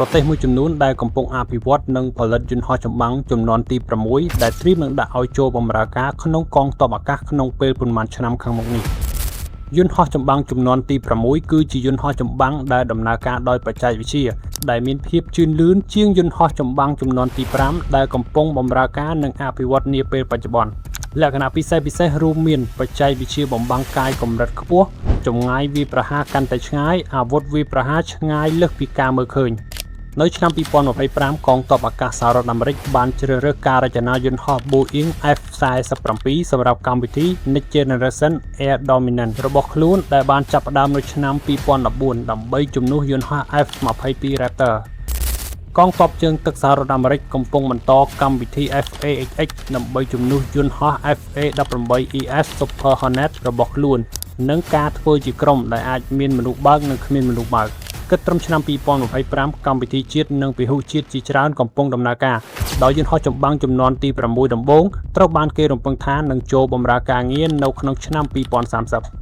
ប្រទេសមួយចំនួនដែលកំពុងអភិវឌ្ឍនិងផលិតយន្តហោះចម្បាំងចំនួនទី6ដែលត្រៀមនឹងដាក់ឲ្យចូលបម្រើការក្នុងកងទ័ពអាកាសក្នុងពេលប៉ុន្មានឆ្នាំខាងមុខនេះយន្តហោះចម្បាំងចំនួនទី6គឺជាយន្តហោះចម្បាំងដែលដំណើរការដោយបច្ចេកវិទ្យាដែលមានភាពជឿនលឿនជាងយន្តហោះចម្បាំងចំនួនទី5ដែលកំពុងបម្រើការនិងអភិវឌ្ឍនាពេលបច្ចុប្បន្នលក្ខណៈពិសេសរួមមានបច្ចេកវិទ្យាបំបាំងកាយកម្រិតខ្ពស់ចម្ងាយវាយប្រហារកាន់តែឆ្ងាយអាវុធវាយប្រហារឆ្ងាយលើសពីការមើលឃើញនៅឆ្នាំ2025កងទ័ពអាកាសសហរដ្ឋអាមេរិកបានជ្រើសរើសការរចនាយន្តហោះ Boeing F-47 សម្រាប់កម្មវិធី Next Generation Air Dominance របស់ខ្លួនដែលបានចាប់ផ្ដើមនៅឆ្នាំ2014ដើម្បីជំនួសយន្តហោះ F-22 Raptor កងទ័ពជើងទឹកសហរដ្ឋអាមេរិកកំពុងបន្តកម្មវិធី FAXX ដើម្បីជំនួសយន្តហោះ FA-18ES Super Hornet របស់ខ្លួននិងការធ្វើជាក្រុមដែលអាចមានមនុស្សបើកនិងគ្មានមនុស្សបើកគិតត្រឹមឆ្នាំ2025កម្មវិធីជាតិនិងពហុជាតិជាច្រើនកំពុងដំណើរការដោយយន្តហោះចម្បាំងចំនួនទី6ដំបូងត្រូវបានគេរំពឹងថានឹងចូលបម្រើការងារនៅក្នុងឆ្នាំ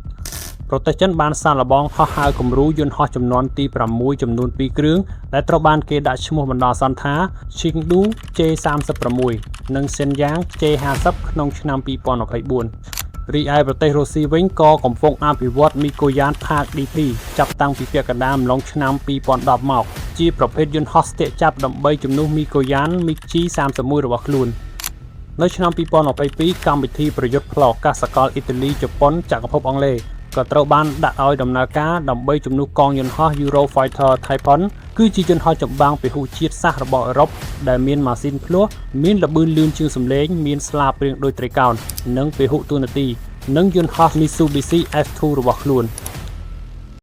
2030ប្រទេសចិនបានសាកល្បងហោះហើរគំរូយន្តហោះចំនួនទី6ចំនួន2គ្រឿងដែលត្រូវបានគេដាក់ឈ្មោះបណ្ដោះអាសន្នថា Chengdu J36 និង Shenyang J50 ក្នុងឆ្នាំ2024រីឯប្រទេសរុស្ស៊ីវិញក៏កំពុងអភិវឌ្ឍមីកូយ៉ាន Park DP ចាប់តាំងពីពាក់កណ្ដាលអំឡុងឆ្នាំ2010មកជាប្រភេទយន្តហោះស្ទាក់ចាប់ដើម្បីជំនួសមីកូយ៉ាន MiG-31 របស់ខ្លួននៅឆ្នាំ2022កម្មវិធីប្រយុទ្ធផ្លូវអាកាសសកលអ៊ីតាលីជប៉ុនចក្រភពអង់គ្លេសក៏ត្រូវបានដាក់ឲ្យដំណើរការដើម្បីជំនួសកងយន្តហោះ Eurofighter Typhoon គឺជាយន្តហោះចម្បាំងពហុជាតិសាសរបស់អឺរ៉ុបដែលមានម៉ាស៊ីនភ្លោះមានល្បឿនលឿនជាងសំឡេងមានស្លាបព្រាងដូចត្រីកោណនិងពហុទូនាទីនិងយន្តហោះ Mitsubishi S2 របស់ខ្លួន